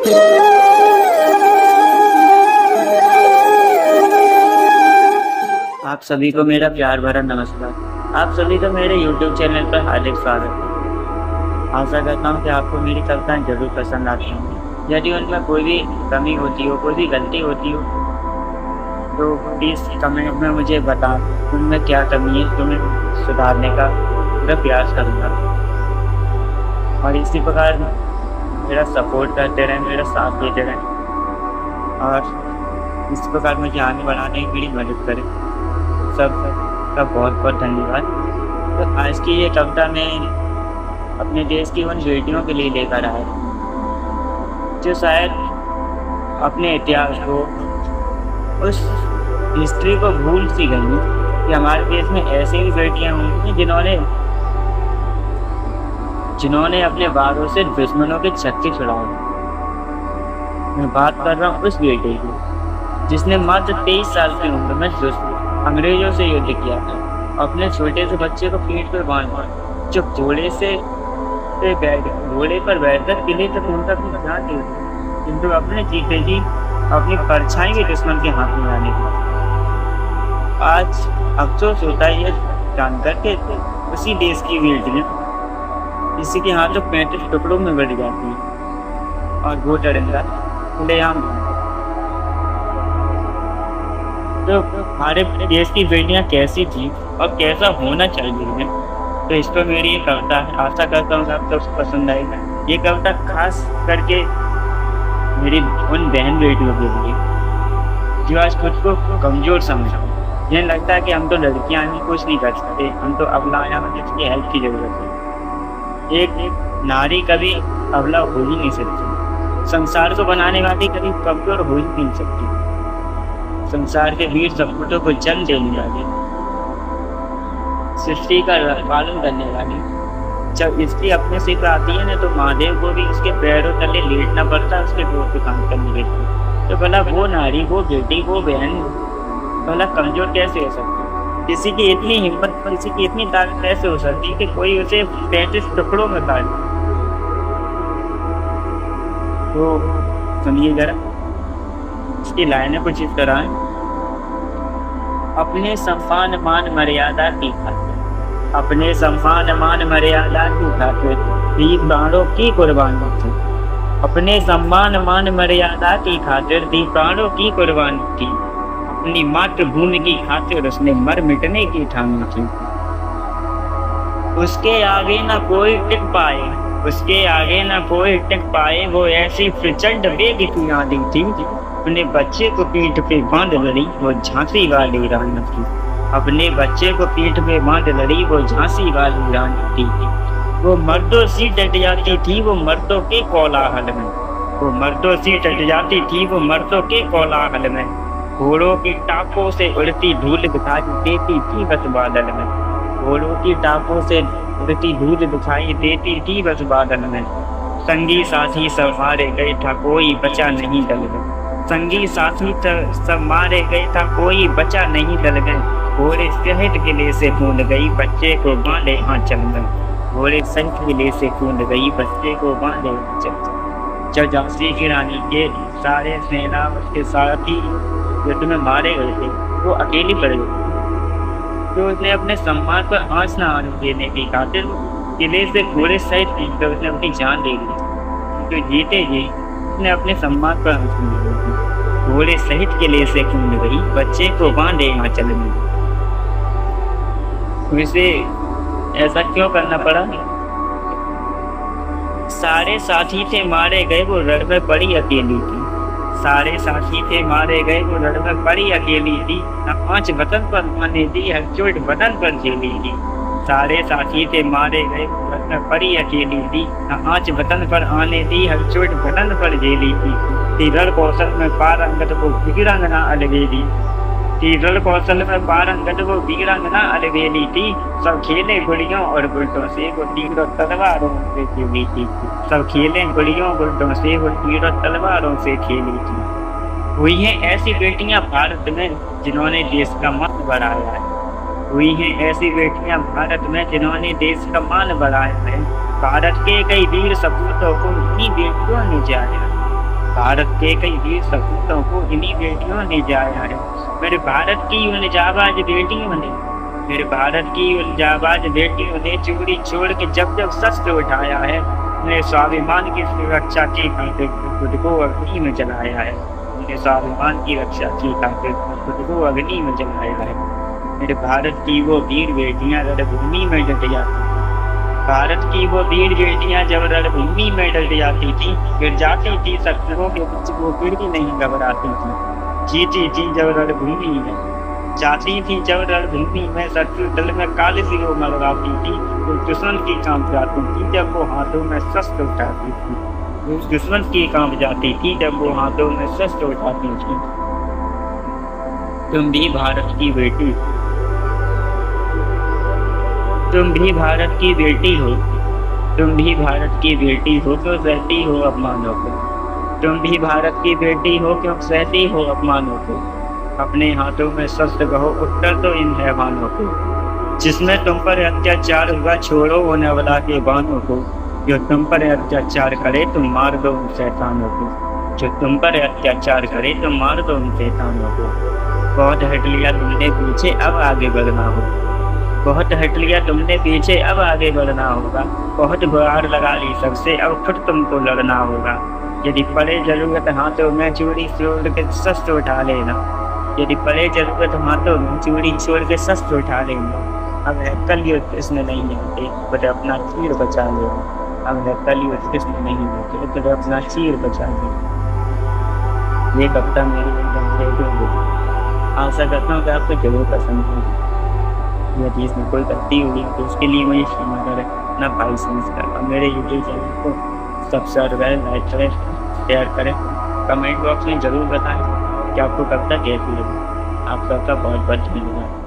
आप सभी को मेरा प्यार भरा नमस्कार। आप सभी को मेरे YouTube चैनल पर हार्दिक स्वागत है। आशा करता हूँ कि आपको मेरी कविताएं जरूर पसंद आती होंगी। यदि उनमें कोई भी कमी होती हो, कोई भी गलती होती हो, तो प्लीज़ कमेंट में मुझे बता उनमें क्या कमी है, तो मैं सुधारने का पूरा प्रयास करूँगा। और इसी प्रकार मेरा सपोर्ट करते रहें, मेरा साथ देते रहें और इस प्रकार मुझे आगे बढ़ाने की मेरी मदद करें। सबका बहुत बहुत धन्यवाद। तो आज की ये कविता मैं अपने देश की उन बेटियों के लिए लेकर आया जो शायद अपने इतिहास को, उस हिस्ट्री को भूल सी गई कि हमारे देश में ऐसी भी बेटियां होंगी जिन्होंने अपने वारों से दुश्मनों के छक्के छुड़ाए। मैं बात कर रहा हूँ उस बेटे की जिसने मात्र 23 साल की उम्र में अंग्रेजों से युद्ध किया था। अपने छोटे से बच्चे को पीठ पर बांधा, जो घोड़े पर बैठकर किले तक उनका भी ध्यान दी, किंतु अपने जीते जी अपनी परछाई के दुश्मन के हाथ में आने की। आज अफसोस होता है यह जानकर के उसी देश की बेटियां किसी के हाथों 35 टुकड़ों में बढ़ जाती है और वो डरेगा खुलेआम। तो हमारे देश की बेटियां कैसी थी और कैसा होना चाहिए है, तो इस पर मेरी ये कविता है। आशा करता हूँ आप सबको पसंद आएगा। ये कविता खास करके मेरी उन बहन बेटियों के लिए जो आज खुद को कमजोर समझो, जिन्हें लगता है कि हम तो लड़कियां हैं, कुछ नहीं कर सकते, हम तो अबला हैं, हमें इसकी हेल्प की जरूरत है। एक नारी कभी अबला हो ही नहीं सकती, संसार को बनाने वाली कभी कमजोर हो ही नहीं सकती। संसार के वीर सपूतों को जन्म देने वाली, सृष्टि का पालन करने वाली, जब इसकी अपने से आती है ना, तो महादेव को भी उसके पैरों तले लेटना पड़ता है उसके गोद पे काम करने के लिए। तो भला वो नारी, वो बेटी, वो बहन भला कमजोर कैसे हो सकती? किसी की इतनी हिम्मत, किसी की इतनी ताकत कैसे हो सकती है कि कोई उसे 35 टुकड़ों में काट दे? तो सुनिए जरा, इसकी लाइनें कुछ इस तरह हैं। अपने सम्मान मान मर्यादा की खातिर, अपने सम्मान मान मर्यादा की खातिर दी प्राणों की कुर्बानी थी। अपने सम्मान मान मर्यादा की खातिर दी प्राणों की कुर्बानी थी। अपनी मातृभूमि की खातिर उसने मर मिटने की ठानी थी। उसके आगे न कोई टिक पाए, उसके आगे न कोई टिक पाए, वो ऐसी प्रचंड वेग की आंधी थी। अपने बच्चे को पीठ पे बांध लड़ी वो झांसी वाली रानी थी। अपने बच्चे को पीठ पे बांध लड़ी वो झांसी वाली रानी थी। वो मर्दों सी डट जाती थी वो मर्दों के कोलाहल में, वो मर्दों सी डट जाती थी वो मर्दों के कोलाहल में। घोड़ों की टापों से उड़ती धूल दिखाई देती थी बस बादल में, घोड़ों की टापों से उड़ती धूल दिखाई देती थी बस बादल में। संगी साथी सब मारे गए था कोई बचा नहीं दल गए, संगी साथी सब मारे गए था कोई बचा नहीं दल गए। घोड़े सहित किले से कूद गई बच्चे को बांधे आंचल में, घोड़े सहित किले से कूद गई बच्चे को बांधे आंचल में। जब झांसी की रानी के सारे सेना उसके साथी युद्ध में मारे गए थे, वो अकेली पड़ गई। तो उसने अपने सम्मान पर आंच न आने देने की खातिर किले से घोड़े सहित कूदकर उसने अपनी जान दे दी। तो जीते जी उसने अपने सम्मान पर आंच नहीं दी, घोड़े सहित किले से कूद गई बच्चे को बांधे आंचल में। वैसे ऐसा क्यों करना पड़ा? सारे साथी थे मारे गए वो रण में पड़ी अकेली थी, सारे साथी थे मारे गए वो रण में पड़ी अकेली थी। न आंच वतन पर आने दी हर चोट बदन पर झेली थी। सारे साथी थे मारे गए वो रण में पड़ी अकेली थी, न आंच वतन पर आने दी हर चोट बदन पर झेली थी। रण कौशल में पारंगत वो वीरांगना अलबेली, रण कौशल में पारंगत वो वीरांगना अलबेली थी। सब खेले गुड़ियों और गुड्डों से वो तीरों तलवारों से खेली थी, सब खेले गुड़ियों गुड्डों से वो तीरों तलवारों से खेली थी। हुई हैं ऐसी बेटियां भारत में जिन्होंने देश का मान बढ़ाया है, हुई हैं ऐसी बेटियां भारत में जिन्होंने देश का मान बढ़ाया है। भारत के कई वीर सपूतों को इन्हीं बेटियों ने जाया, भारत के कई वीर सपूतों को इन्हीं बेटियों ने जाया है। मेरे भारत की उन जाबाज बेटियों ने, मेरे भारत की उन जाबाज बेटियों ने चूड़ी छोड़ के जब जब शस्त्र उठाया है, अपने स्वाभिमान की सुरक्षा की खातिर खुद को अग्नि में जलाया है। अपने स्वाभिमान की रक्षा की खातिर खुद को अग्नि में जलाया है। मेरे भारत की वो वीर बेटियां रणभूमि में डट जाती थी। भारत की वो वीर बेटियां जब रणभूमि में डट जाती थी, गिर जाती थी शत्रुओं के बीच, वो फिर भी नहीं घबराती थी। जीती थी जब रणभूमि में, जाती थी जब रणभूमि में, शत्रु दल में काले सिरों मरवाती थी। वो दुश्मन की काम जाती थी जब वो हाथों में शस्त्र उठाती थी। वो दुश्मन की काम जाती थी जब वो हाथों में शस्त्र उठाती थी। तुम भी भारत की बेटी, तुम भी भारत की बेटी हो, तुम भी भारत की बेटी हो, क्यों सहती हो अपमानों को। तुम भी भारत की बेटी हो, क्यों सहती हो अपमानों को। अपने हाथों में शस्त्र कहो, उत्तर दो इन हैवानों को। जिसमें तुम पर अत्याचार हुआ, छोड़ो उन अबला के बानों को। जो तुम पर अत्याचार करे, तुम मार दो उन शैतानों को। जो तुम पर अत्याचार करे, तुम मार दो उन शैतानों को। बहुत हट लिया तुमने पीछे, अब आगे बढ़ना होगा। बहुत हट लिया तुमने पीछे, अब आगे बढ़ना होगा। बहुत गुहार लगा ली सबसे, अब खुद तुमको लड़ना होगा। यदि पड़े जरूरत हाथों में, चूड़ी छोड़ के शस्त्र उठा लेना। यदि पड़े जरूरत हाथों में, चूड़ी छोड़ के शस्त्र उठा लेना। अब है कलयुग, कृष्ण नहीं आते, खुद अपना चीर बचा लेना। अब है कलयुग, कृष्ण नहीं आते, खुद अपना चीर बचा लेना। ये कविता मेरी आशा करता हूँ कि आपको जरूर पसंद होगी। यदि इसमें कोई गलती हुई तो उसके लिए मुझे क्षमा करें, अपना भाई समझ कर। और मेरे यूट्यूब चैनल को सब्सक्राइब करें, लाइक करें, शेयर करें। कमेंट बॉक्स में ज़रूर बताएं कि आपको कविता कैसी लगी। आप सबका बहुत बहुत धन्यवाद।